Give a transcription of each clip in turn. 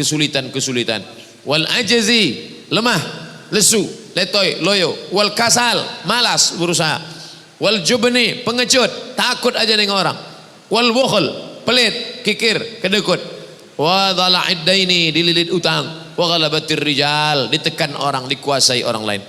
kesulitan-kesulitan. Wal ajzi, lemah, lesu, letoy, loyo. Wal kasal, malas berusaha. Wal jubni, pengecut, takut aja dengan orang. Wal bukhl, pelit, kikir, kedekut. Wa dhala'id daini, dililit utang. Wa ghalabatir rijal, ditekan orang, dikuasai orang lain.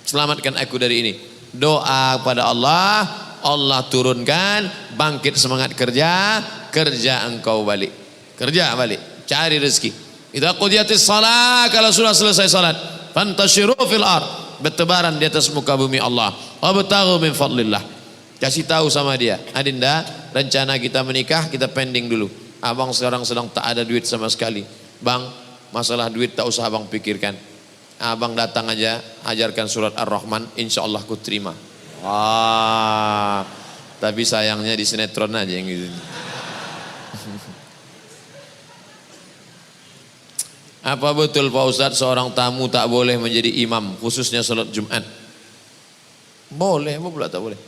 Selamatkan aku dari ini. Doa kepada Allah, Allah turunkan, bangkit semangat kerja, kerja engkau balik. Kerja balik, cari rezeki. Idza qudiyatis shalah, kalau sudah selesai salat, fantashiru fil ard, bertebaran di atas muka bumi Allah. Wabtaghu min fadlillah. Kasih tahu sama dia, Adinda, rencana kita menikah kita pending dulu. Abang sekarang sedang tak ada duit sama sekali. Bang, masalah duit tak usah abang pikirkan. Abang datang aja, ajarkan surat Ar-Rahman, insya Allah ku terima. Wah, tapi sayangnya di sinetron aja yang gitu. Apa betul Pak Ustadz seorang tamu tak boleh menjadi imam, khususnya salat Jumat? Boleh, apa pula tak boleh?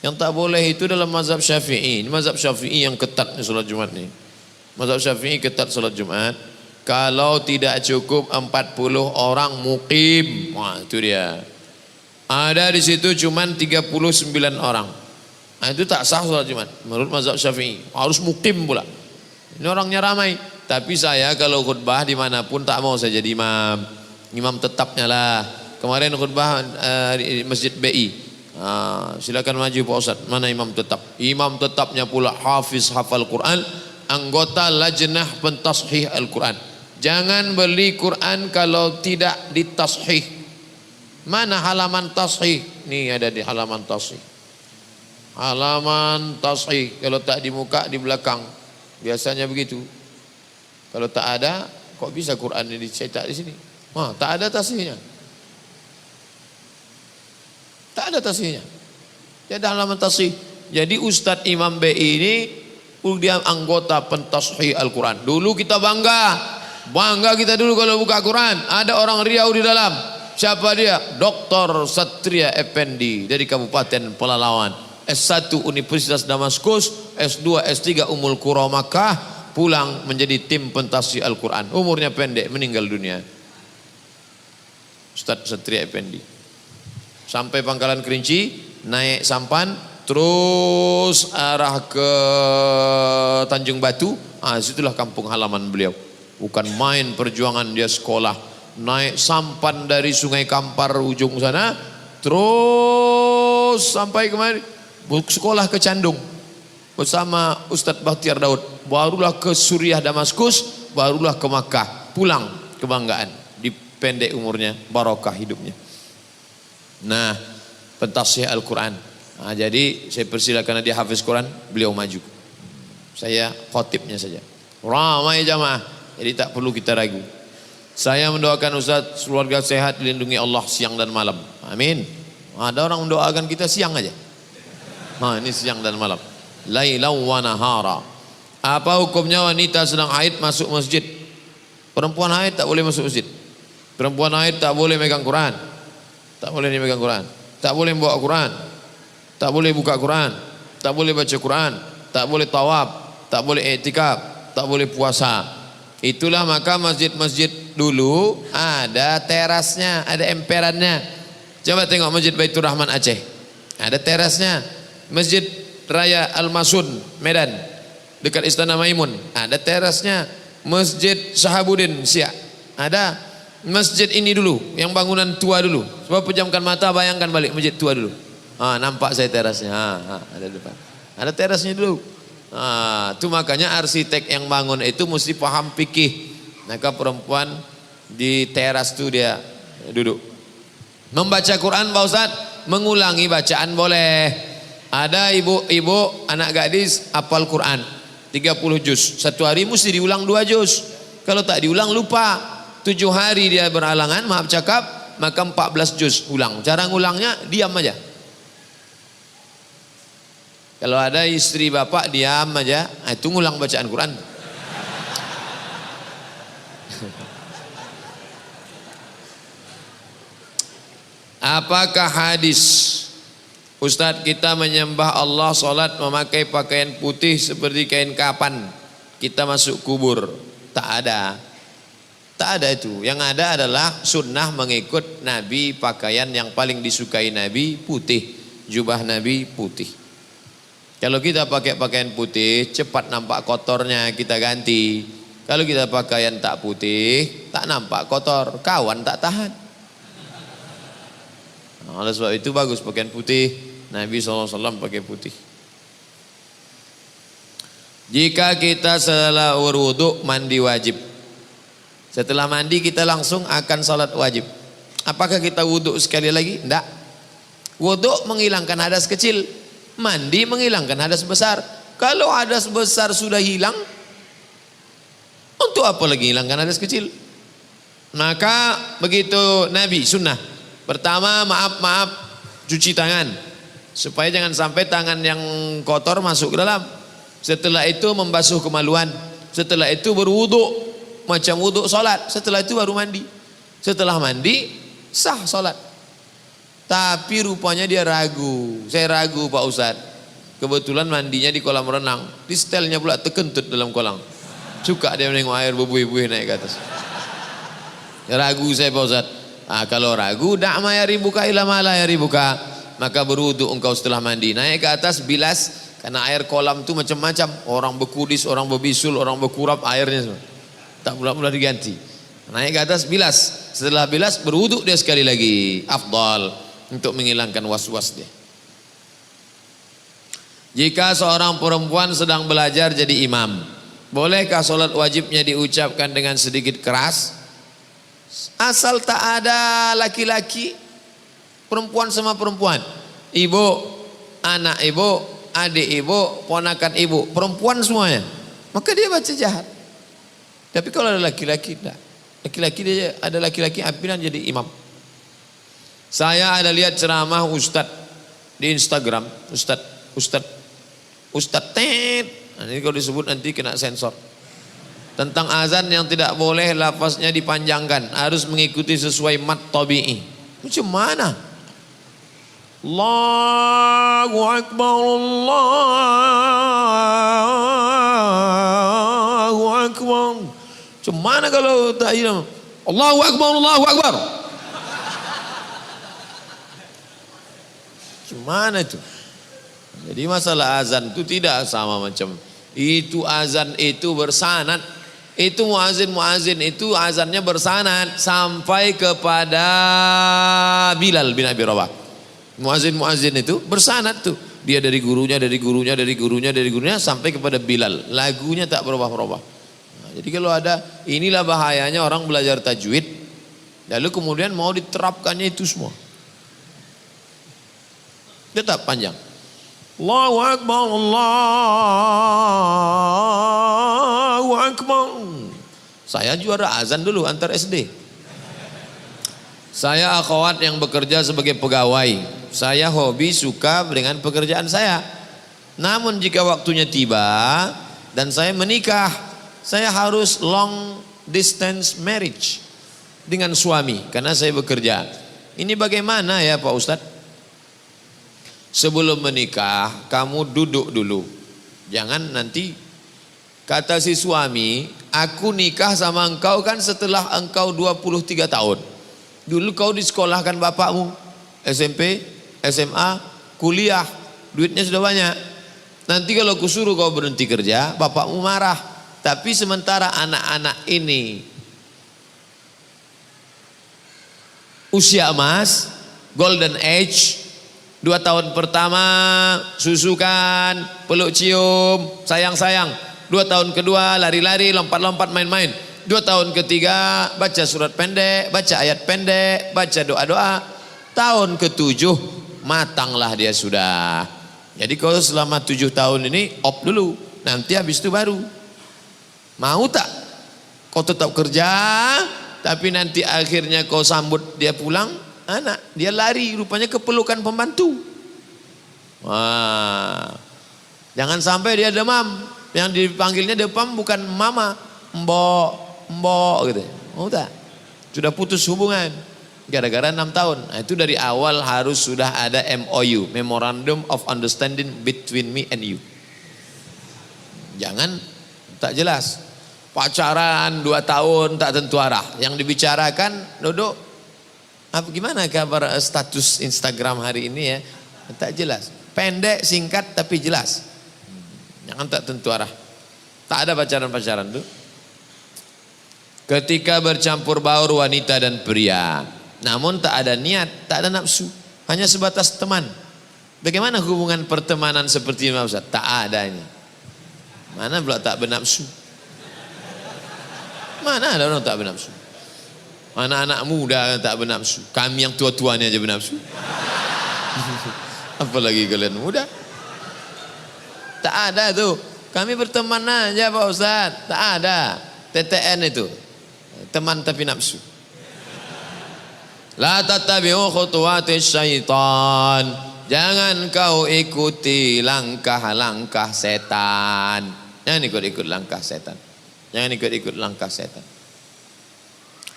Yang tak boleh itu dalam mazhab Syafi'i. Ini mazhab Syafi'i yang ketat salat Jumat nih. Mazhab Syafi'i ketat salat Jumat. Kalau tidak cukup 40 orang mukim, wah itu dia. Ada di situ cuman 39 orang. Nah, itu tak sah salat Jumat menurut mazhab Syafi'i. Harus mukim pula. Ini orangnya ramai. Tapi saya kalau khutbah dimanapun tak mau saya jadi imam. Imam tetapnya lah. Kemarin khutbah di Masjid BI. Silakan maju Pak Ustaz. Mana imam tetap? Imam tetapnya pula hafiz hafal Quran, anggota lajnah pentashih Al-Quran. Jangan beli Quran kalau tidak ditashih. Mana halaman tashih? Nih ada di halaman tashih. Halaman tashih. Kalau tak di muka, di belakang. Biasanya begitu. Kalau tak ada, kok bisa Quran ini dicetak di sini? Wah, tak ada tashihnya. Tak ada tashihnya. Tidak ada halaman tashih. Jadi Ustadz Imam BI ini dia anggota pentashih Al-Quran. Dulu kita bangga kita dulu kalau buka Quran. Ada orang Riau di dalam. Siapa dia? Dr. Satria Effendi dari Kabupaten Pelalawan. S1 Universitas Damaskus, S2, S3 Ummul Qura Makkah, pulang menjadi tim pentashih Al-Quran. Umurnya pendek, meninggal dunia. Ustaz Satria Effendi. Sampai Pangkalan Kerinci, naik sampan, terus arah ke Tanjung Batu. Situlah kampung halaman beliau. Bukan main perjuangan dia sekolah. Naik sampan dari Sungai Kampar ujung sana, terus sampai kemari. Sekolah ke Candung bersama Ustadz Bakhtiar Daud. Barulah ke Suriah Damaskus, barulah ke Makkah. Pulang kebanggaan. Dipendek umurnya, barokah hidupnya. Nah, pentashih Al-Quran. Jadi saya persilakan dia hafiz Quran, beliau maju. Saya khotibnya saja. Ramai jamaah. Jadi tak perlu kita ragu. Saya mendoakan Ustaz keluarga sehat, dilindungi Allah siang dan malam. Amin. Ada orang mendoakan kita siang aja. Ini siang dan malam. Lailau wa nahara. Apa hukumnya wanita sedang haid masuk masjid? Perempuan haid tak boleh masuk masjid. Perempuan haid tak boleh megang Quran. Tak boleh megang Quran. Tak boleh membawa Quran. Tak boleh buka Quran. Tak boleh baca Quran. Tak boleh tawaf. Tak boleh i'tikaf. Tak boleh puasa. Itulah maka masjid-masjid dulu ada terasnya, ada emperannya. Coba tengok Masjid Baitur Rahman Aceh. Ada terasnya. Masjid Raya Al-Masun Medan dekat Istana Maimun, ada terasnya. Masjid Sahabuddin Siak ada. Masjid ini dulu yang bangunan tua dulu. Sebab pejamkan mata, bayangkan balik masjid tua dulu. Nampak saya terasnya. Ada depan. Ada terasnya dulu. Itu makanya arsitek yang bangun itu mesti paham fikih. Maka perempuan di teras itu dia duduk. Membaca Quran Pak Ustaz, mengulangi bacaan boleh. Ada ibu-ibu anak gadis hafal Quran 30 juz. Satu hari mesti diulang 2 juz. Kalau tak diulang lupa. 7 hari dia berhalangan, maaf cakap, maka 14 juz ulang. Cara ngulangnya diam aja. Kalau ada istri bapak diam aja, itu ngulang bacaan Quran. Apakah hadis Ustadz kita menyembah Allah, sholat memakai pakaian putih seperti kain kapan kita masuk kubur? Tak ada. Tak ada itu. Yang ada adalah sunnah mengikut Nabi, pakaian yang paling disukai Nabi putih, jubah Nabi putih. Kalau kita pakai pakaian putih, cepat nampak kotornya, kita ganti. Kalau kita pakaian tak putih, tak nampak kotor, kawan tak tahan. Nah, oleh sebab itu bagus pakaian putih. Nabi SAW pakai putih. Jika kita setelah berwudu, mandi wajib. Setelah mandi kita langsung akan salat wajib. Apakah kita wudhu sekali lagi? Tidak. Wudhu menghilangkan hadas kecil, mandi menghilangkan hadas besar. Kalau hadas besar sudah hilang, untuk apa lagi hilangkan hadas kecil? Maka begitu Nabi sunnah. Pertama, maaf cuci tangan, supaya jangan sampai tangan yang kotor masuk ke dalam. Setelah itu membasuh kemaluan. Setelah itu berwudhu macam wudhu solat. Setelah itu baru mandi. Setelah mandi sah solat. Tapi rupanya dia ragu. Saya ragu Pak Ustadz. Kebetulan mandinya di kolam renang. Di setelnya pula terkentut dalam kolam. Suka dia menengok air berbuih-buih naik ke atas. Ragu saya Pak Ustadz. Kalau ragu, da'ma ya ribuka ila ma la ya ribuka. Maka berwudu engkau setelah mandi. Naik ke atas bilas. Karena air kolam itu macam-macam. Orang berkudis, orang berbisul, orang berkurap airnya semua. Tak pula diganti. Naik ke atas bilas. Setelah bilas berwudu dia sekali lagi. Afdal untuk menghilangkan was-was dia. Jika seorang perempuan sedang belajar jadi imam, bolehkah solat wajibnya diucapkan dengan sedikit keras? Asal tak ada laki-laki, perempuan sama perempuan, ibu, anak ibu, adik ibu, ponakan ibu, perempuan semuanya, maka dia baca jahat. Tapi kalau ada laki-laki, tidak. Laki-laki dia ada laki-laki ampinan jadi imam. Saya ada lihat ceramah Ustadz di Instagram, Ustadz Ted. Nah, ini kalau disebut nanti kena sensor. Tentang azan yang tidak boleh lafaznya dipanjangkan, harus mengikuti sesuai mat tabi'i. Macam mana? Allahu Akbar, Allahu Akbar. Macam mana kalau tak hilang? Allahu Akbar, Allahu Akbar. Macam mana itu? Jadi masalah azan itu tidak sama macam itu. Azan itu bersanad. Itu muazin itu azannya bersanad sampai kepada Bilal bin Abi Rabah. Muazin itu bersanad tuh. Dia dari gurunya sampai kepada Bilal. Lagunya tak berubah-ubah. Jadi kalau ada, inilah bahayanya orang belajar tajwid, lalu kemudian mau diterapkannya itu semua. Tetap panjang. Allahu Akbar, Allahu Akbar. Saya juara azan dulu antar SD. Saya akhwat yang bekerja sebagai pegawai. Saya hobi suka dengan pekerjaan saya. Namun jika waktunya tiba dan saya menikah, saya harus long distance marriage dengan suami karena saya bekerja. Ini bagaimana ya Pak Ustadz? Sebelum menikah kamu duduk dulu. Jangan nanti kata si suami, aku nikah sama engkau kan setelah engkau 23 tahun. Dulu kau disekolahkan bapakmu, SMP, SMA, kuliah, duitnya sudah banyak. Nanti kalau kusuruh kau berhenti kerja, bapakmu marah. Tapi sementara anak-anak ini usia emas, golden age, 2 tahun pertama susukan, peluk cium, sayang-sayang. 2 tahun kedua lari-lari, lompat-lompat, main-main. 2 tahun ketiga baca surat pendek, baca ayat pendek, baca doa-doa. Tahun ke-7 matanglah dia sudah. Jadi kalau selama 7 tahun ini op dulu, nanti habis itu baru. Mau tak? Kau tetap kerja, tapi nanti akhirnya kau sambut dia pulang, anak dia lari rupanya kepelukan pembantu. Wah, jangan sampai dia demam. Yang dipanggilnya demam bukan mama, mbok gitu. Mau tak? Sudah putus hubungan gara-gara 6 tahun. Nah, itu dari awal harus sudah ada MOU, Memorandum of Understanding between me and you. Jangan tak jelas. pacaran 2 tahun tak tentu arah. Yang dibicarakan, duduk, apa gimana kabar status Instagram hari ini ya? Tak jelas. Pendek, singkat tapi jelas. Jangan tak tentu arah. Tak ada pacaran-pacaran tuh. Ketika bercampur baur wanita dan pria, namun tak ada niat, tak ada nafsu, hanya sebatas teman. Bagaimana hubungan pertemanan seperti ini Ustaz? Tak ada ini. Mana pula tak bernafsu? Mana ada orang tak bernafsu? Anak-anak muda tak bernafsu. Kami yang tua-tuanya aja bernafsu. Apalagi kalian muda. Tak ada tuh. Kami berteman aja Pak Ustaz. Tak ada. TTN itu. Teman tapi nafsu. La tattabi'u khutuwatis syaitan. Jangan kau ikuti langkah-langkah setan. Jangan ikut-ikut langkah setan. Jangan ikut-ikut langkah setan.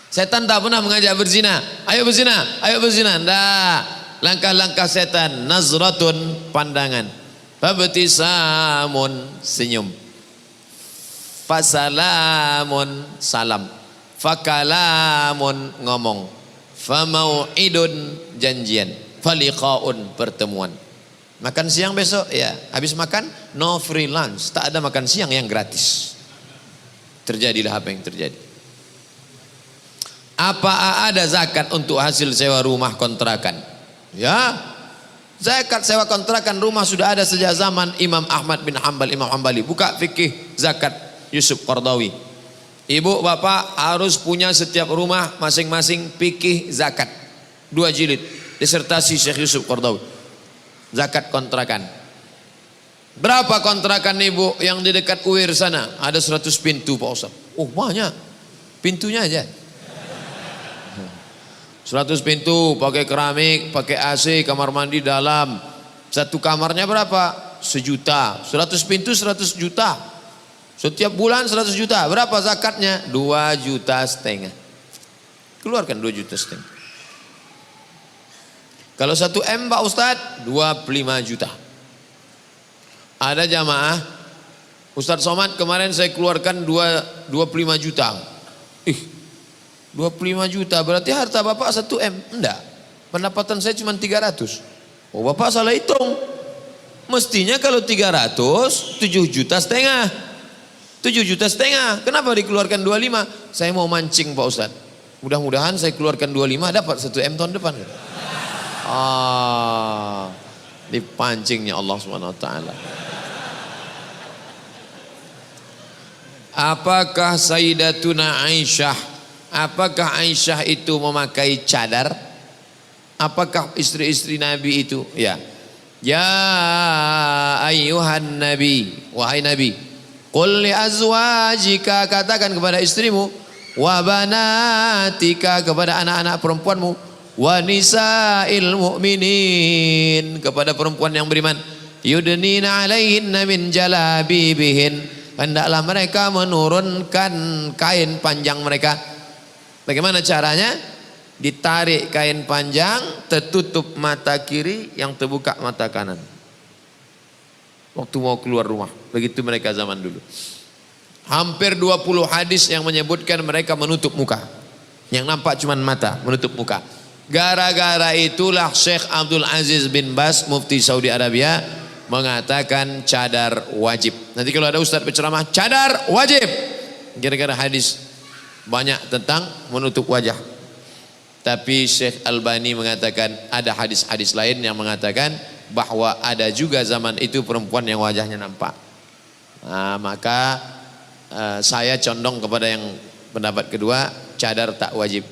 Setan tak pernah mengajak berzina. Ayo berzina, ayo berzina. Nggak. Langkah-langkah setan. Nazratun, pandangan. Fabtisamun, senyum. Fasalamun, salam. Fakalamun, ngomong. Famau'idun, janjian. Faliqaun, pertemuan. Makan siang besok, ya. Habis makan, no free lunch. Tak ada makan siang yang gratis. Terjadilah apa yang terjadi. Apa ada zakat untuk hasil sewa rumah kontrakan? Ya, zakat sewa kontrakan rumah sudah ada sejak zaman Imam Ahmad bin Hanbal, Imam Hanbali. Buka fikih zakat Yusuf Qardawi. Ibu bapak harus punya setiap rumah masing-masing fikih zakat. 2 jilid. Disertasi Syekh Yusuf Qardawi. Zakat kontrakan. Berapa kontrakan ibu yang di dekat UIR sana? Ada 100 pintu Pak Ustaz. Oh banyak. Pintunya aja. 100 pintu, pakai keramik, pakai AC, kamar mandi dalam. Satu kamarnya berapa? 1 juta. 100 pintu 100 juta. Setiap bulan 100 juta. Berapa zakatnya? 2,5 juta. Keluarkan 2,5 juta. Kalau 1 M Pak Ustaz, 25 juta. Ada jamaah, Ustaz Somad kemarin saya keluarkan 25 juta. 25 juta berarti harta bapak 1 M. Enggak, pendapatan saya cuma 300. Oh bapak salah hitung. Mestinya kalau 300, 7,5 juta. 7,5 juta. Kenapa dikeluarkan 25? Saya mau mancing Pak Ustaz. Mudah-mudahan saya keluarkan 25 dapat 1 M tahun depan. Dipancingnya Allah SWT. Apakah Sayyidatuna Aisyah, apakah Aisyah itu memakai cadar? Apakah istri-istri Nabi itu? Ya. Ya ayyuhan Nabi, wahai Nabi, qul li azwajika, katakan kepada istrimu, wa banatika, kepada anak-anak perempuanmu, wa nisa'il mu'minin, kepada perempuan yang beriman, yudnina alaihinna min jalabibihin, hendaklah mereka menurunkan kain panjang mereka. Bagaimana caranya? Ditarik kain panjang, tertutup mata kiri, yang terbuka mata kanan. Waktu mau keluar rumah. Begitu mereka zaman dulu. Hampir 20 hadis yang menyebutkan mereka menutup muka. Yang nampak cuma mata, menutup muka. Gara-gara itulah Syekh Abdul Aziz bin Bas, Mufti Saudi Arabia, mengatakan cadar wajib. Nanti kalau ada ustaz berceramah, cadar wajib. Gara-gara hadis banyak tentang menutup wajah. Tapi Syekh Albani mengatakan ada hadis-hadis lain yang mengatakan bahwa ada juga zaman itu perempuan yang wajahnya nampak. Nah, maka saya condong kepada yang pendapat kedua, cadar tak wajib.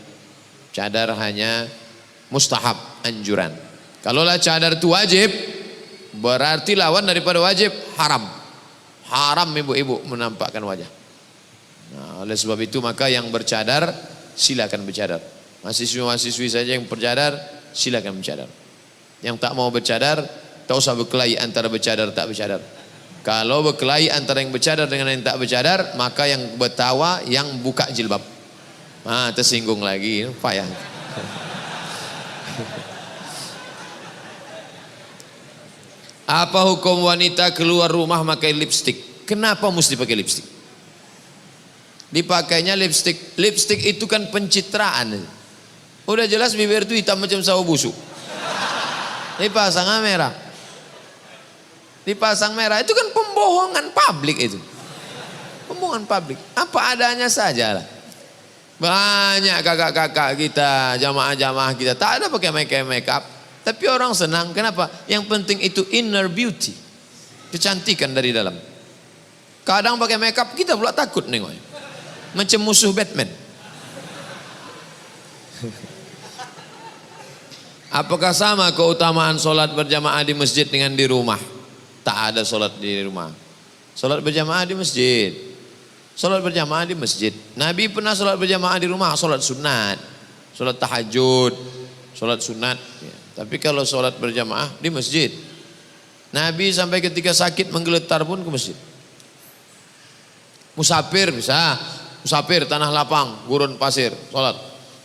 Cadar hanya mustahab, anjuran. Kalaulah cadar itu wajib, berarti lawan daripada wajib haram. Haram ibu-ibu menampakkan wajah. Nah, oleh sebab itu maka yang bercadar silakan bercadar. Mahasiswi-mahasiswi saja yang bercadar silakan bercadar. Yang tak mau bercadar tak usah berkelahi antara bercadar tak bercadar. Kalau berkelahi antara yang bercadar dengan yang tak bercadar, maka yang bertawa yang buka jilbab. Tersinggung lagi, payah. Apa hukum wanita keluar rumah pakai lipstik? Kenapa mesti pakai lipstik? Dipakainya lipstik. Lipstik itu kan pencitraan. Udah jelas bibir itu hitam macam sawo busuk. Dipasang merah. Dipasang merah itu kan pembohongan publik itu. Pembohongan publik. Apa adanya saja lah. Banyak kakak-kakak kita, jamaah-jamaah kita tak ada pakai make up. Tapi orang senang. Kenapa? Yang penting itu inner beauty. Kecantikan dari dalam. Kadang pakai make up kita pula takut nengoknya. Macam musuh Batman. Apakah sama keutamaan solat berjamaah di masjid dengan di rumah? Tak ada solat di rumah. Solat berjamaah di masjid. Solat berjamaah di masjid. Nabi pernah solat berjamaah di rumah, solat sunat, solat tahajud, solat sunat. Ya. Tapi kalau solat berjamaah di masjid. Nabi sampai ketika sakit menggeletar pun ke masjid. Musafir bisa. Musafir tanah lapang, gurun pasir, solat.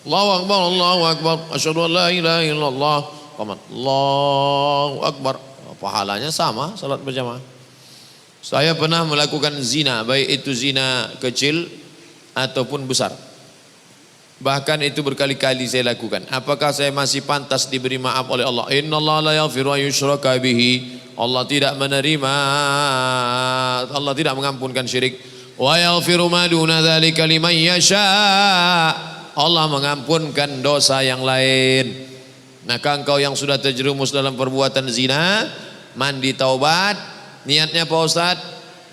Allahu Akbar, Allahu Akbar, asyhadu an la ilaha illallah, qamat. Allahu Akbar. Pahalanya sama salat berjamaah. Saya pernah melakukan zina, baik itu zina kecil ataupun besar. Bahkan itu berkali-kali saya lakukan. Apakah saya masih pantas diberi maaf oleh Allah? Innallaha la yaghfiru an yushraka bihi. Allah tidak menerima, Allah tidak mengampunkan syirik. Wa yaghfiru ma duna dzalika liman yasha. Allah mengampunkan dosa yang lain. Maka engkau yang sudah terjerumus dalam perbuatan zina, mandi taubat. Niatnya Pak Ustaz,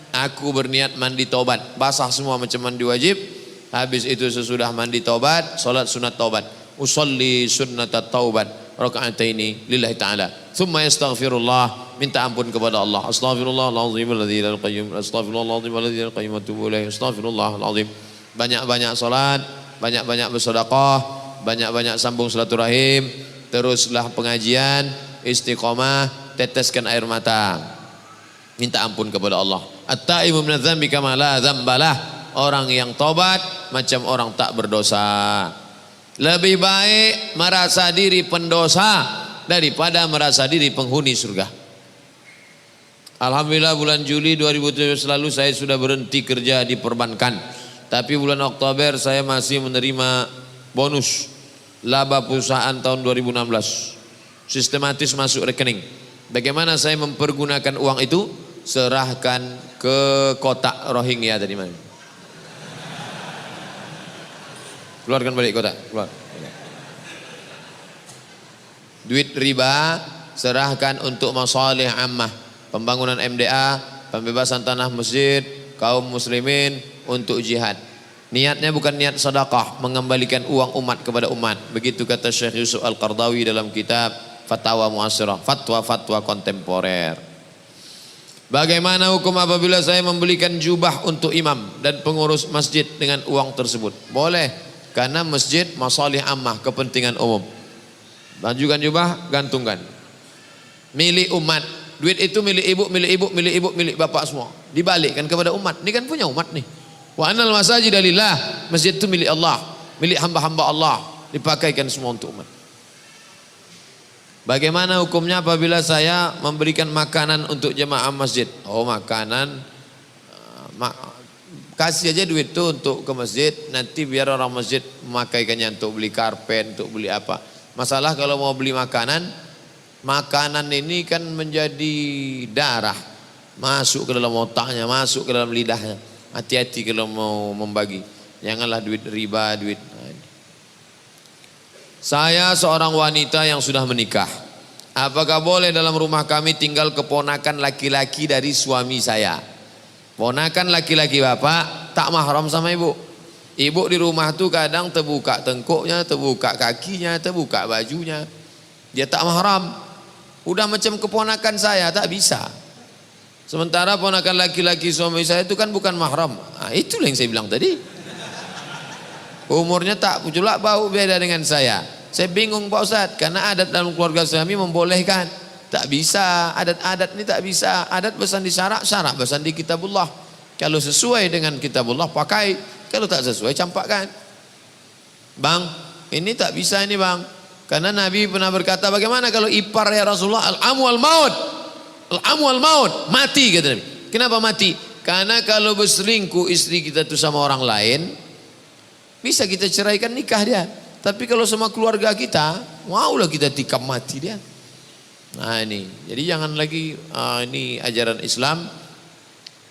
aku berniat mandi taubat. Basah semua macam mandi wajib. Habis itu sesudah mandi taubat, solat sunat taubat. Usolli sunnatat taubat raka'ataini lillahi ta'ala. Thumma yastaghfirullah, minta ampun kepada Allah. Astaghfirullahaladzim alladzi la qayyum. Astaghfirullahaladzim alladzi la qayyum atubu ilaih. Astaghfirullahaladzim. Banyak-banyak solat, banyak-banyak bersedekah, banyak-banyak sambung silaturahim, teruslah pengajian, istiqomah, teteskan air mata. Minta ampun kepada Allah. At-taibu minadz dzambi kama la dzambalah. Orang yang tobat macam orang tak berdosa. Lebih baik merasa diri pendosa daripada merasa diri penghuni surga. Alhamdulillah bulan Juli 2017 lalu saya sudah berhenti kerja di perbankan. Tapi bulan Oktober saya masih menerima bonus laba perusahaan tahun 2016. Sistematis masuk rekening. Bagaimana saya mempergunakan uang itu? Serahkan ke kotak Rohingya tadi mana? Keluarkan balik kotak, keluar. Duit riba serahkan untuk masalih ammah, pembangunan MDA, pembebasan tanah masjid, kaum muslimin untuk jihad. Niatnya bukan niat sedekah, mengembalikan uang umat kepada umat. Begitu kata Syekh Yusuf Al-Qardawi dalam kitab Fatwa Muasirah, fatwa-fatwa kontemporer. Bagaimana hukum apabila saya membelikan jubah untuk imam dan pengurus masjid dengan uang tersebut? Boleh, karena masjid masalih ammah, kepentingan umum. Bajukan jubah, gantungkan. Milik umat. Duit itu milik ibu, milik ibu, milik ibu, milik bapak semua. Dibalikkan kepada umat. Ini kan punya umat nih. Wa anal masajida lillah. Masjid itu milik Allah, milik hamba-hamba Allah. Dipakaikan semua untuk umat. Bagaimana hukumnya apabila saya memberikan makanan untuk jemaah masjid? Oh, makanan, kasih aja duit itu untuk ke masjid. Nanti biar orang masjid memakaikannya untuk beli karpet, untuk beli apa. Masalah kalau mau beli makanan, makanan ini kan menjadi darah. Masuk ke dalam otaknya, masuk ke dalam lidahnya. Hati-hati kalau mau membagi. Janganlah duit riba, duit. Saya seorang wanita yang sudah menikah. Apakah boleh dalam rumah kami tinggal keponakan laki-laki dari suami saya? Ponakan laki-laki bapak tak mahram sama ibu. Ibu di rumah tuh kadang terbuka tengkuknya, terbuka kakinya, terbuka bajunya. Dia tak mahram. Udah macam keponakan saya, tak bisa. Sementara ponakan laki-laki suami saya itu kan bukan mahram. Nah, itulah yang saya bilang tadi. Umurnya tak pula bau beda dengan saya. Saya bingung Pak Ustadz, karena adat dalam keluarga kami membolehkan. Tak bisa, adat-adat ini tak bisa. Adat besan di syarak, syarak besan di kitabullah. Kalau sesuai dengan kitabullah pakai, kalau tak sesuai campakkan. Bang, ini tak bisa ini bang. Karena Nabi pernah berkata, bagaimana kalau ipar ya Rasulullah, al-amu al-maut. Al-amu al-maut, mati kata Nabi. Kenapa mati? Karena kalau berselingkuh istri kita itu sama orang lain, bisa kita ceraikan nikah dia. Tapi kalau sama keluarga kita, maulah kita tikam mati dia. Nah ini, jadi jangan lagi ini ajaran Islam.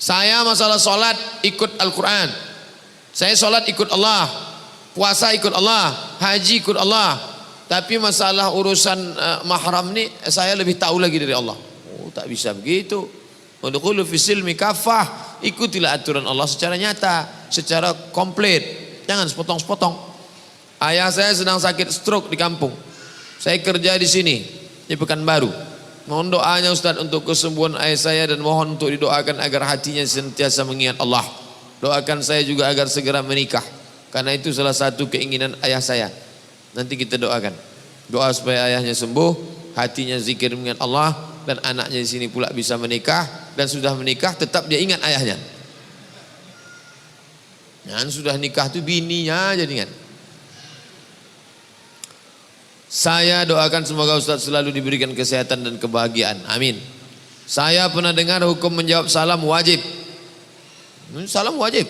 Saya masalah sholat ikut Al-Quran. Saya sholat ikut Allah, puasa ikut Allah, haji ikut Allah. Tapi masalah urusan mahram ni saya lebih tahu lagi dari Allah. Oh, tak bisa begitu. Udkhulu fi silmi kafah. Ikutilah aturan Allah secara nyata, secara komplit. Jangan sepotong-sepotong. Ayah saya sedang sakit stroke di kampung. Saya kerja di sini, di Pekanbaru. Mohon doanya Ustaz untuk kesembuhan ayah saya dan mohon untuk didoakan agar hatinya senantiasa mengingat Allah. Doakan saya juga agar segera menikah. Karena itu salah satu keinginan ayah saya. Nanti kita doakan. Doa supaya ayahnya sembuh, hatinya zikir mengingat Allah, dan anaknya di sini pula bisa menikah, dan sudah menikah tetap dia ingat ayahnya. Dan sudah nikah tu bininya jadi ingat. Saya doakan semoga Ustaz selalu diberikan kesehatan dan kebahagiaan. Amin. Saya pernah dengar hukum menjawab salam wajib. Salam wajib.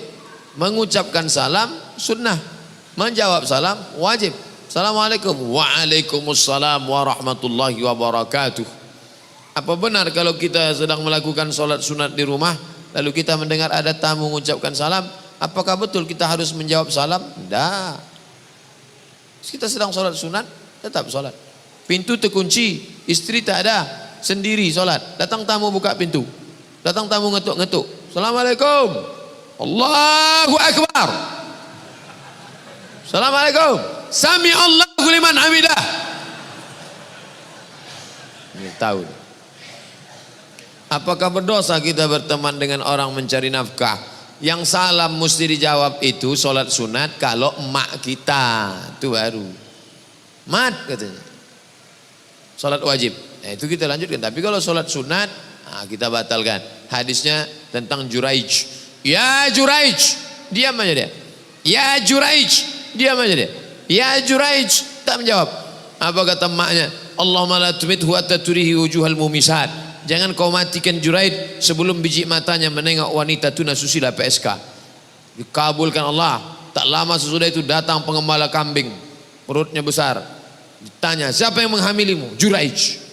Mengucapkan salam sunnah. Menjawab salam wajib. Assalamualaikum. Waalaikumsalam warahmatullahi wabarakatuh. Apa benar kalau kita sedang melakukan sholat sunat di rumah, lalu kita mendengar ada tamu mengucapkan salam, apakah betul kita harus menjawab salam? Tidak. Kita sedang sholat sunat, tetap sholat. Pintu terkunci, istri tak ada, sendiri sholat. Datang tamu buka pintu, datang tamu ngetuk-ngetuk. Assalamualaikum. Allahu Akbar. Assalamualaikum. Sami Allahu liman hamidah. Ini tahu. Apakah berdosa kita berteman dengan orang mencari nafkah? Yang salam mesti dijawab itu sholat sunat kalau emak kita, itu baru. Mat katanya. Sholat wajib. Nah, itu kita lanjutkan. Tapi kalau sholat sunat, kita batalkan. Hadisnya tentang Juraij. Ya Juraij, diam aja dia. Ya Juraij, diam aja dia. Ya Juraij, tak menjawab. Apa kata emaknya? Allahumma la tumithu hatta turihi wujuhal mumisat. Jangan kau matikan Juraid sebelum biji matanya menengok wanita tuna susila PSK. Dikabulkan Allah. Tak lama sesudah itu datang pengembala kambing, perutnya besar. Ditanya, siapa yang menghamilimu? Juraij.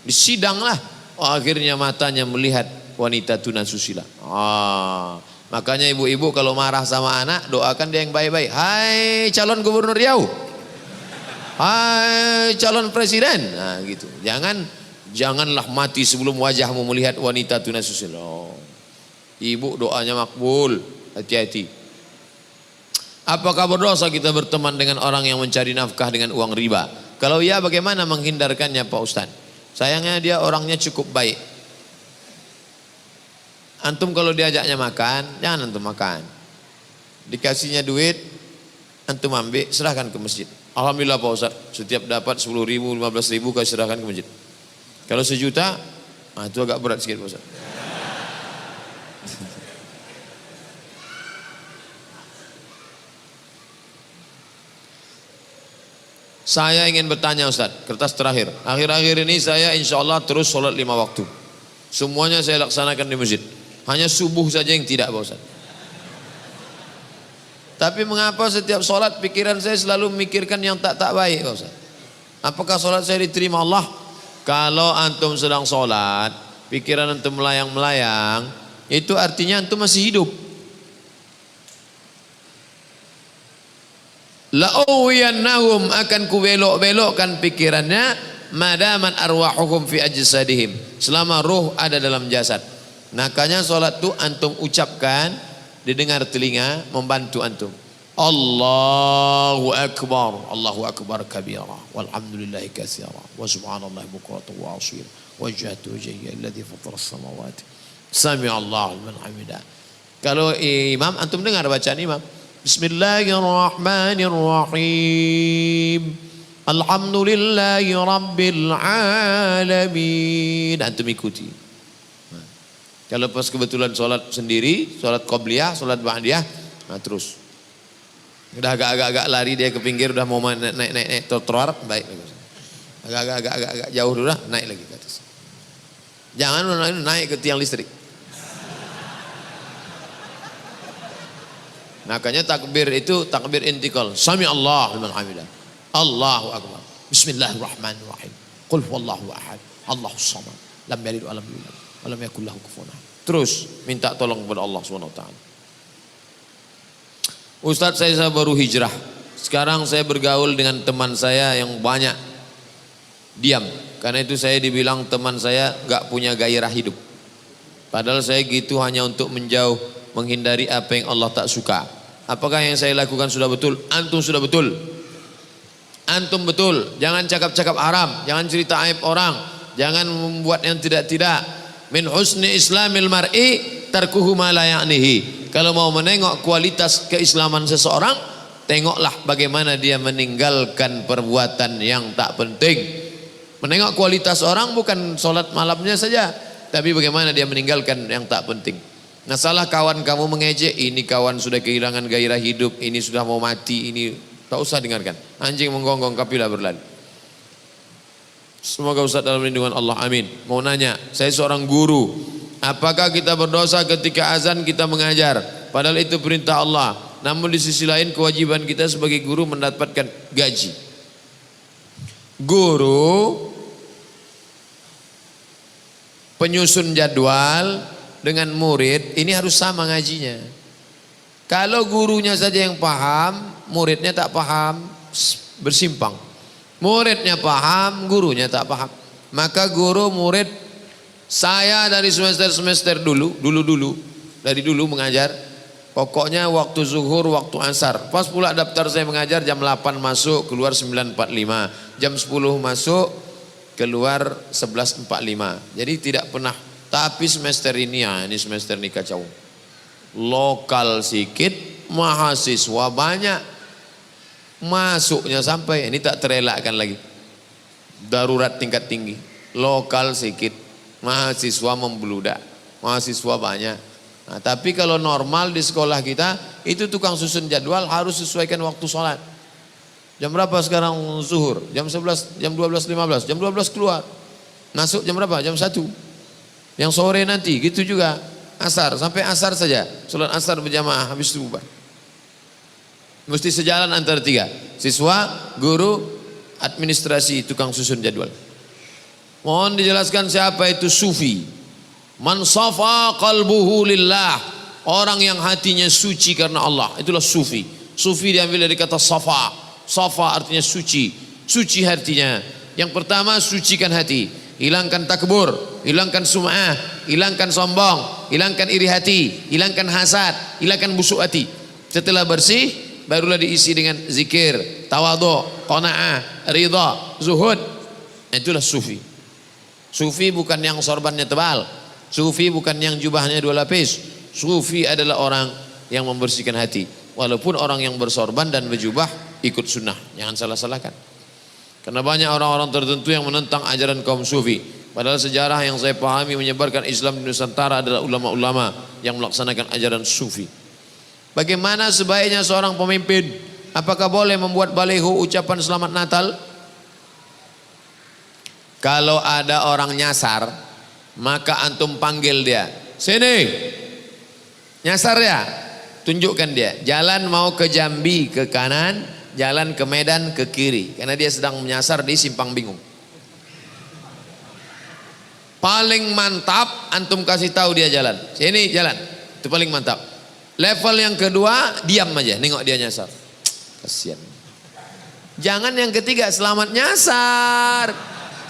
Disidanglah. Akhirnya matanya melihat wanita tuna susila. Makanya ibu-ibu kalau marah sama anak, doakan dia yang baik-baik. Hai calon gubernur Riau, hai calon presiden. Nah gitu. Janganlah mati sebelum wajahmu melihat wanita tuna susila. Ibu doanya makbul. Hati-hati. Apakah berdosa kita berteman dengan orang yang mencari nafkah dengan uang riba? Kalau ya, bagaimana menghindarkannya Pak Ustaz? Sayangnya dia orangnya cukup baik. Antum kalau diajaknya makan, jangan antum makan. Dikasihnya duit, antum ambil, serahkan ke masjid. Alhamdulillah Pak Ustaz, setiap dapat 10 ribu, 15 ribu, kau serahkan ke masjid. Kalau sejuta, itu agak berat sikit Pak Ustaz. Saya ingin bertanya Ustaz, kertas terakhir. Akhir-akhir ini saya insya Allah terus sholat 5 waktu. Semuanya saya laksanakan di masjid. Hanya subuh saja yang tidak Pak Ustaz. Tapi mengapa setiap sholat pikiran saya selalu memikirkan yang tak baik Pak Ustaz? Apakah sholat saya diterima Allah? Kalau antum sedang sholat, pikiran antum melayang-melayang, itu artinya antum masih hidup. La'uwiyannahum, akan kubelok-belokkan pikirannya, madaman arwahuhum fi ajsadihim, selama ruh ada dalam jasad. Makanya sholat itu antum ucapkan, didengar telinga, membantu antum. Allahu Akbar kabira, walhamdulillahi katsira, wa subhanallahi bukratan wa asila, wajjahtu wajhiya alladhi fatara as-samawati, sami'allahu liman hamidah. Kalau imam, antum dengar bacaan imam. Bismillahirrahmanirrahim. Alhamdulillahi rabbil alamin. Antum ikuti. Kalau pas kebetulan sholat sendiri, sholat qobliyah, sholat ba'diyah, terus. Udah agak-agak lari dia ke pinggir, udah mau naik trotoar, baik. Agak jauh dulu lah, naik lagi ke atas. Jangan naik ke tiang listrik. Makanya takbir itu takbir intikal. Sami Allah liman hamidah. Allahu akbar. Bismillahirrahmanirrahim. Qul huwallahu ahad. Allahus samad. Lam yalid wa lam yulad wa lam yakul lahu kufuwan ahad. Terus minta tolong kepada Allah Subhanahu wa taala. Ustaz, saya baru hijrah. Sekarang saya bergaul dengan teman saya yang banyak diam. Karena itu saya dibilang teman saya gak punya gairah hidup. Padahal saya gitu hanya untuk menjauh, menghindari apa yang Allah tak suka. Apakah yang saya lakukan sudah betul? Antum sudah betul. Antum betul. Jangan cakap-cakap haram, jangan cerita aib orang, jangan membuat yang tidak-tidak. Min husni islamil mar'i tarkuhu ma la ya'nihi. Kalau mau menengok kualitas keislaman seseorang, tengoklah bagaimana dia meninggalkan perbuatan yang tak penting. Menengok kualitas orang bukan sholat malamnya saja, tapi bagaimana dia meninggalkan yang tak penting. Nah, salah kawan kamu mengejek, ini kawan sudah kehilangan gairah hidup, ini sudah mau mati, ini tak usah dengarkan. Anjing menggonggong kapilah berlari. Semoga Ustaz dalam lindungan Allah, amin. Mau nanya, saya seorang guru, apakah kita berdosa ketika azan kita mengajar? Padahal itu perintah Allah. Namun di sisi lain kewajiban kita sebagai guru mendapatkan gaji. Guru penyusun jadwal dengan murid ini harus sama ngajinya. Kalau gurunya saja yang paham, muridnya tak paham, bersimpang. Muridnya paham, gurunya tak paham. Maka guru murid, saya dari semester dulu dari dulu mengajar, pokoknya waktu zuhur, waktu asar. Pas pula daftar saya mengajar jam 8 masuk, keluar 9.45. Jam 10 masuk, keluar 11.45. Jadi tidak pernah. Tapi semester ini ya, ini semester ini kacau. Lokal sedikit, mahasiswa banyak. Masuknya sampai ini tak terelakkan lagi. Darurat tingkat tinggi. Lokal sedikit, mahasiswa membludak. Mahasiswa banyak. Nah, tapi kalau normal di sekolah kita, itu tukang susun jadwal harus sesuaikan waktu sholat. Jam berapa sekarang zuhur? Jam 11, jam 12.15, jam 12 keluar. Masuk jam berapa? Jam 1. Yang sore nanti, gitu juga. Asar, sampai asar saja. Sholat asar berjamaah, habis itu bubar. Mesti sejalan antara tiga. Siswa, guru, administrasi, tukang susun jadwal. Mohon dijelaskan siapa itu sufi. Man safa qalbuhu lillah. Orang yang hatinya suci karena Allah. Itulah sufi. Sufi diambil dari kata safa. Safa artinya suci. Suci artinya. Yang pertama sucikan hati. Hilangkan takbur, hilangkan sum'ah, hilangkan sombong, hilangkan iri hati, hilangkan hasad, hilangkan busuk hati. Setelah bersih, barulah diisi dengan zikir, tawadhu, qanaah, ridha, zuhud. Itulah sufi. Sufi bukan yang sorbannya tebal. Sufi bukan yang jubahnya 2 lapis. Sufi adalah orang yang membersihkan hati. Walaupun orang yang bersorban dan berjubah ikut sunnah, jangan salah-salahkan. Karena banyak orang-orang tertentu yang menentang ajaran kaum sufi. Padahal sejarah yang saya pahami menyebarkan Islam di Nusantara adalah ulama-ulama yang melaksanakan ajaran sufi. Bagaimana sebaiknya seorang pemimpin? Apakah boleh membuat baliho ucapan selamat Natal? Kalau ada orang nyasar, maka antum panggil dia. Sini, nyasar ya. Tunjukkan dia. Jalan mau ke Jambi ke kanan, jalan ke Medan ke kiri. Karena dia sedang menyasar di Simpang Bingung. Paling mantap antum kasih tahu dia jalan. Sini jalan. Itu paling mantap. Level yang kedua diam aja, nengok dia nyasar. Kasihan. Jangan yang ketiga selamat nyasar.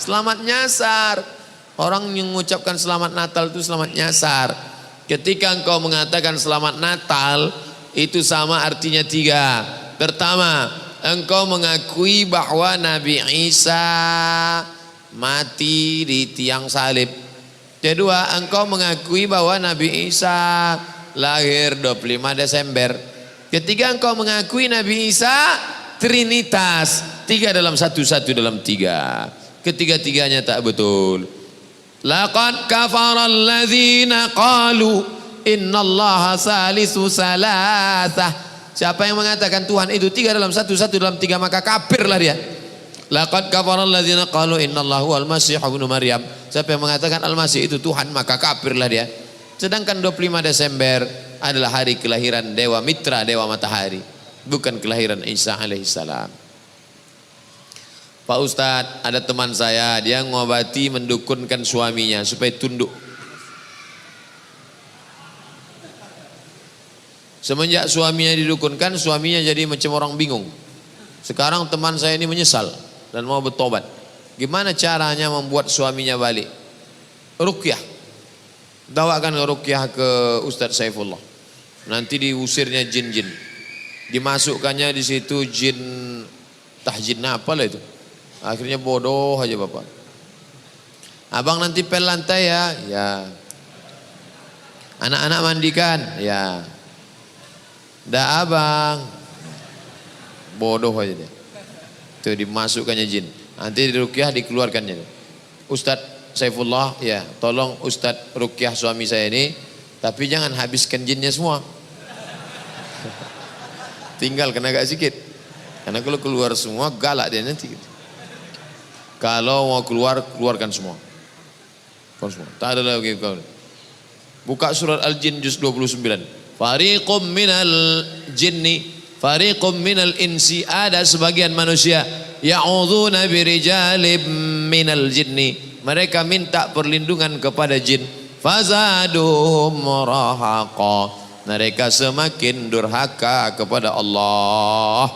Selamat nyasar. Orang yang mengucapkan selamat Natal itu selamat nyasar. Ketika engkau mengatakan selamat Natal, itu sama artinya 3. Pertama, engkau mengakui bahwa Nabi Isa mati di tiang salib. Kedua, engkau mengakui bahwa Nabi Isa lahir 25 Desember. Ketiga, engkau mengakui Nabi Isa Trinitas, 3 dalam 1, 1 dalam 3. Ketiga-tiganya tak betul. Laqad kafara alladzina qalu innallaha salisu salasah. Siapa yang mengatakan Tuhan itu 3 dalam 1, 1 dalam 3, maka kafirlah dia. Laqad kafara alladzina qalu innallahu al-masih ibnu Maryam. Siapa yang mengatakan Al-Masih itu Tuhan, maka kafirlah dia. Sedangkan 25 Desember adalah hari kelahiran Dewa Mitra, Dewa Matahari, bukan kelahiran Isa alaihissalam. Pak Ustadz, ada teman saya, dia ngobati mendukunkan suaminya supaya tunduk. Semenjak suaminya didukunkan, suaminya jadi macam orang bingung. Sekarang teman saya ini menyesal dan mau bertobat. Gimana caranya membuat suaminya balik? Ruqyah. Bawakan ruqyah ke Ustadz Saifullah. Nanti diusirnya jin-jin. Dimasukkannya di situ jin tahjin apa lah itu. Akhirnya bodoh aja bapak. Abang nanti pel lantai ya. Ya. Anak-anak mandikan. Ya. Dah abang. Bodoh aja dia. Itu dimasukkannya jin. Nanti di ruqyah dikeluarkannya. Ustadz Saifullah, ya tolong Ustadz ruqyah suami saya ini, tapi jangan habiskan jinnya semua. Tinggal kena agak sedikit. Karena kalau keluar semua galak dia nanti. Kalau mau keluar, keluarkan semua. Tak ada lagi kau. Buka surat Al-Jin juz 29. Fariqum minal jinni, fariqum minal insi, ada sebagian manusia ya'udzuna birijalim minal jinni, mereka minta perlindungan kepada jin. Fazaduhum rahaqa, mereka semakin durhaka kepada Allah.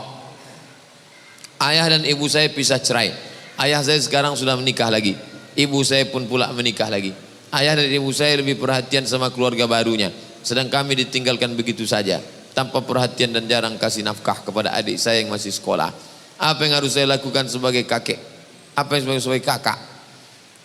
Ayah dan ibu saya pisah cerai. Ayah saya sekarang sudah menikah lagi. Ibu saya pun pula menikah lagi. Ayah dan ibu saya lebih perhatian sama keluarga barunya, sedang kami ditinggalkan begitu saja, tanpa perhatian dan jarang kasih nafkah kepada adik saya yang masih sekolah. Apa yang harus saya lakukan sebagai kakek? Apa yang sebagai kakak?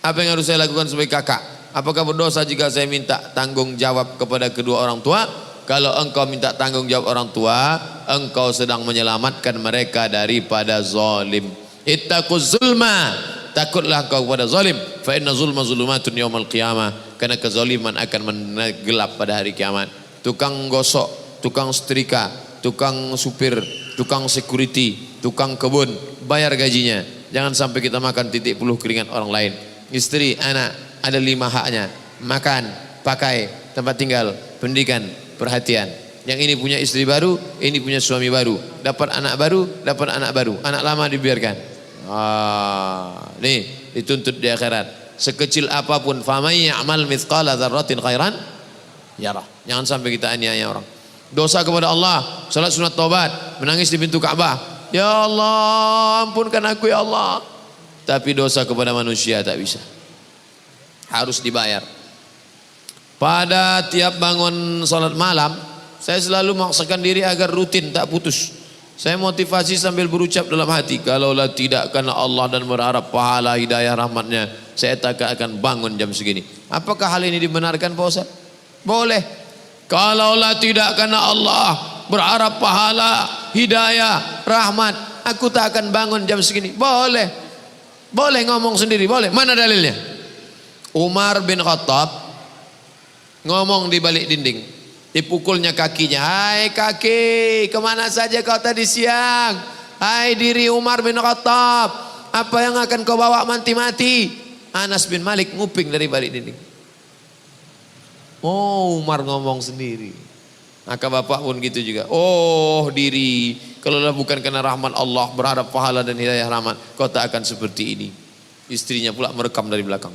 Apa yang harus saya lakukan sebagai kakak? Apakah berdosa jika saya minta tanggung jawab kepada kedua orang tua? Kalau engkau minta tanggung jawab orang tua, engkau sedang menyelamatkan mereka daripada zalim. Ittaquz zulma, takutlah engkau kepada zalim. Fa inna zulma zulumatun yaumal qiyamah, karena kezaliman akan menggelap pada hari kiamat. Tukang gosok, tukang setrika, tukang supir, tukang security, tukang kebun, bayar gajinya. Jangan sampai kita makan titik puluh keringat orang lain. Istri, anak, ada 5 haknya. Makan, pakai, tempat tinggal, pendidikan, perhatian. Yang ini punya istri baru, ini punya suami baru. Dapat anak baru, dapat anak baru. Anak lama dibiarkan. Nih dituntut di akhirat. Sekecil apapun, famay ya'mal mithqala dzarratin khairan yarah. Jangan sampai kita aniaya orang. Dosa kepada Allah, salat sunat taubat, menangis di pintu Ka'bah. Ya Allah, ampunkan aku ya Allah. Tapi dosa kepada manusia tak bisa. Harus dibayar. Pada tiap bangun salat malam, saya selalu memaksakan diri agar rutin, tak putus. Saya motivasi sambil berucap dalam hati, kalaulah tidak karena Allah dan berharap pahala hidayah rahmatnya, saya tak akan bangun jam segini. Apakah hal ini dibenarkan Pak Ustaz? Boleh. Kalaulah tidak karena Allah berharap pahala hidayah rahmat, aku tak akan bangun jam segini. Boleh. Boleh ngomong sendiri, boleh. Mana dalilnya? Umar bin Khattab ngomong di balik dinding, dipukulnya kakinya. Hai kaki, kemana saja kau tadi siang? Hai diri Umar bin Khattab, apa yang akan kau bawa mati-mati? Anas bin Malik nguping dari balik dinding. Oh, Umar ngomong sendiri. Maka bapak pun gitu juga. Oh diri, kalaulah bukan karena rahmat Allah, berharap pahala dan hidayah rahmat, kau tak akan seperti ini. Istrinya pula merekam dari belakang.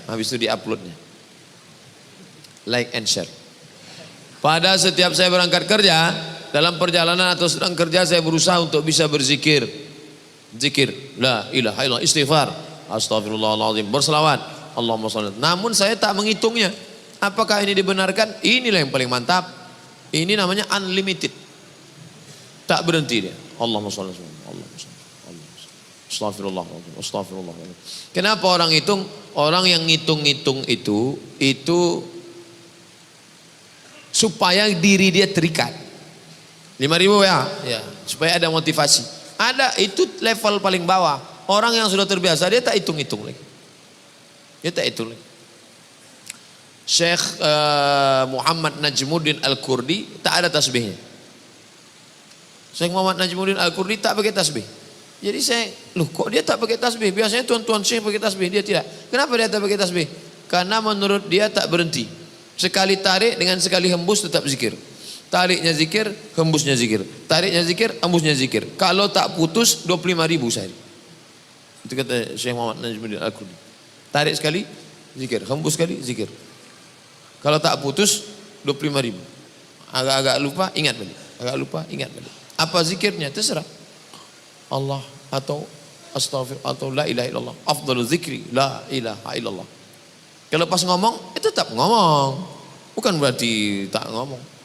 Habis itu diuploadnya. Like and share. Pada setiap saya berangkat kerja, dalam perjalanan atau sedang kerja, saya berusaha untuk bisa berzikir. Zikir, la ilaha illallah, istighfar, astagfirullahaladzim, berselawat, Allahumma sholli. Namun saya tak menghitungnya. Apakah ini dibenarkan? Inilah yang paling mantap. Ini namanya unlimited. Tak berhenti dia. Allahumma sholli, Allahumma sholli, astagfirullahaladzim, astagfirullahaladzim. Kenapa orang hitung? Orang yang ngitung-ngitung itu supaya diri dia terikat. 5.000 ya, supaya ada motivasi. Ada, itu level paling bawah. Orang yang sudah terbiasa dia tak hitung-hitung lagi. Dia tak hitung lagi. Syekh Muhammad Najmuddin Al-Kurdi tak ada tasbihnya. Syekh Muhammad Najmuddin Al-Kurdi tak pakai tasbih. Jadi saya, loh kok dia tak pakai tasbih? Biasanya tuan-tuan Syekh pakai tasbih, dia tidak. Kenapa dia tak pakai tasbih? Karena menurut dia tak berhenti. Sekali tarik dengan sekali hembus tetap zikir. Tariknya zikir, hembusnya zikir. Tariknya zikir, hembusnya zikir. Kalau tak putus 25.000 sehari. Itu kata Syekh Muhammad Najmuddin Al-Qurni. Tarik sekali, zikir. Hembus sekali, zikir. Kalau tak putus 25.000. Agak-agak lupa, ingat balik. Agak lupa, ingat balik. Apa zikirnya? Terserah. Allah atau astaghfir atau la ilaha illallah. Afdalu zikri la ilaha illallah. Kalau pas ngomong, tetap ngomong. Bukan berarti tak ngomong.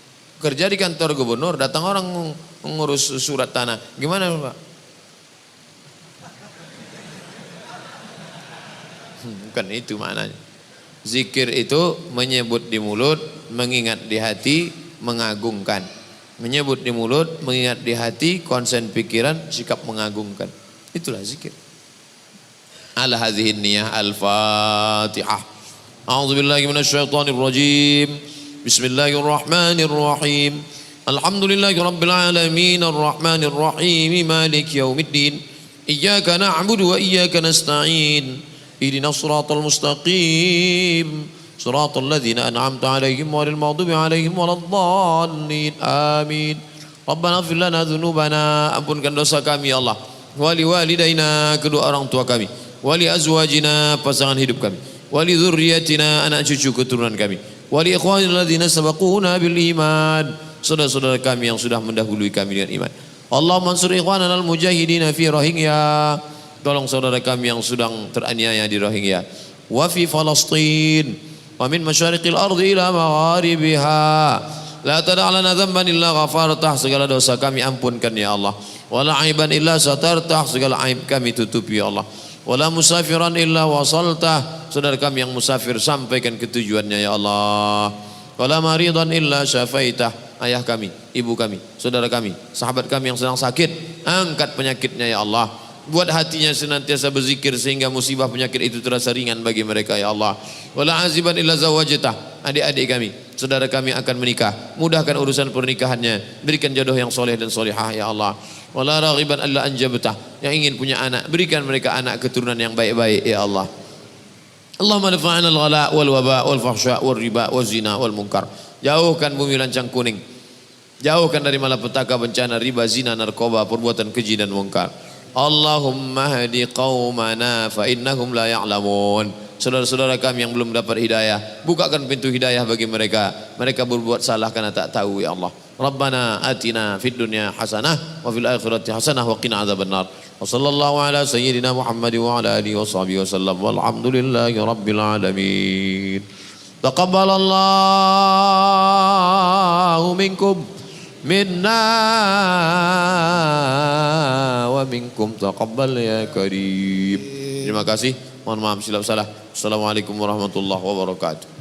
Kerja di kantor gubernur, datang orang mengurus surat tanah. Gimana Pak? Bukan itu maknanya. Zikir itu menyebut di mulut, mengingat di hati, mengagungkan. Menyebut di mulut, mengingat di hati, konsen pikiran, sikap mengagungkan. Itulah zikir. Ala hadhihi niyah al-Fatihah. A'udzubillahi minasyaitonir rajim. Bismillahirrahmanirrahim. Alhamdulillahi rabbil alamin arrahmanir rahim maliki yaumiddin. Iyyaka na'budu wa iyyaka nasta'in. Ihdinas siratal mustaqim. Siratal ladzina an'amta 'alaihim ghairil maghdubi 'alaihim waladdallin. Amin. Rabbana ighfir lana dzunubana, ampunkan dosa kami ya Allah. Wa liwalidaina, kedua orang tua kami. Wa li azwajina, pasangan hidup kami. Wa li dzurriyyatina, anak cucu keturunan kami. Wali ikhwanil ladzina sabaquna bil iman, saudara-saudara kami yang sudah mendahului kami dengan iman. Allahumma ansur ikhwanana al mujahidin fi Rohingya, tolong saudara kami yang sedang teraniaya di Rohingya. Wa fi Palestin, wa min masyariqil ardi ila magharibiha, la tada' lana dhanban illa ghafartah, segala dosa kami ampunkan ya Allah. Wala aiban illa satartah, segala aib kami tutupi ya Allah. Wala musafiran illa wasaltah, saudara kami yang musafir sampaikan ke tujuannya ya Allah. Wala maridan illa syafaitah, ayah kami, ibu kami, saudara kami, sahabat kami yang sedang sakit, angkat penyakitnya ya Allah. Buat hatinya senantiasa berzikir sehingga musibah penyakit itu terasa ringan bagi mereka ya Allah. Wala aziban illa zawajtah, adik-adik kami, saudara kami akan menikah, mudahkan urusan pernikahannya, berikan jodoh yang soleh dan solihah ya Allah. Wala raghiban alla anjabtah, yang ingin punya anak, berikan mereka anak keturunan yang baik-baik ya Allah. Allahumma dafa'ana al-ghala wal waba wal fahsya wal riba wal zina wal munkar. Jauhkan bumi lancang kuning, jauhkan dari malapetaka, bencana, riba, zina, narkoba, perbuatan keji dan munkar. Allahumma hadi qaumana fa innahum la ya'lamun. Saudara-saudara kami yang belum dapat hidayah, bukakan pintu hidayah bagi mereka. Mereka berbuat salah karena tak tahu ya Allah. Rabbana atina fid dunya hasanah wa fil akhirati hasanah wa qina adzabannar. Wa sallallahu ala sayyidina Muhammad wa ala alihi wa sahbihi wasallam. Walhamdulillahi rabbil alamin. Taqabbalallahu minkum minna wa minkum taqabbal ya karim. Terima kasih. Mohon maaf silap salah. Assalamualaikum warahmatullahi wabarakatuh.